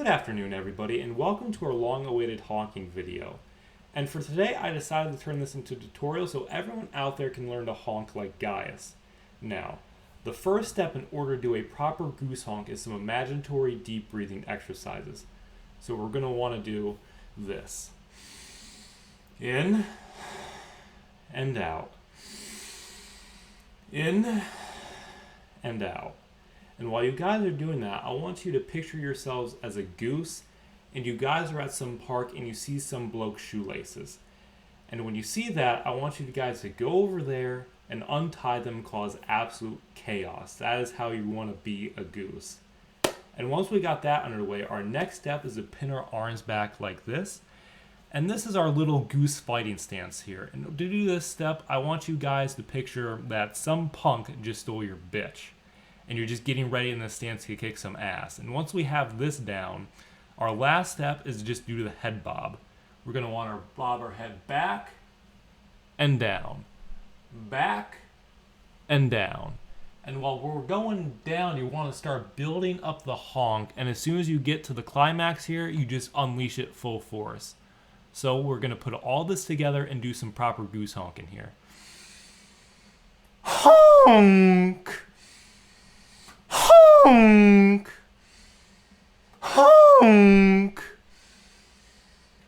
Good afternoon, everybody, and welcome to our long-awaited honking video. And for today, I decided to turn this into a tutorial so everyone out there can learn to honk like Gaius. Now, the first step in order to do a proper goose honk is some imaginatory deep breathing exercises. So we're going to want to do this. In and out. In and out. And while you guys are doing that, I want you to picture yourselves as a goose, and you guys are at some park and you see some bloke's shoelaces. And when you see that, I want you guys to go over there and untie them and cause absolute chaos. That is how you want to be a goose. And once we got that underway, our next step is to pin our arms back like this. And this is our little goose fighting stance here. And to do this step, I want you guys to picture that some punk just stole your bitch. And you're just getting ready in this stance to kick some ass. And once we have this down, our last step is just do the head bob. We're going to want to bob our head back and down. Back and down. And while we're going down, you want to start building up the honk. And as soon as you get to the climax here, you just unleash it full force. So we're going to put all this together and do some proper goose honking here. Honk! Honk! Honk!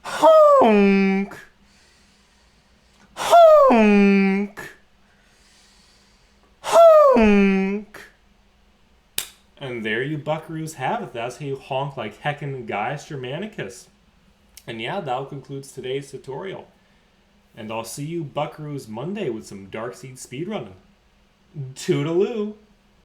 Honk! Honk! Honk! And there you buckaroos have it. That's how you honk like heckin' Gaius Germanicus. And yeah, that concludes today's tutorial. And I'll see you buckaroos Monday with some Dark Seed speedrunning. Toodaloo!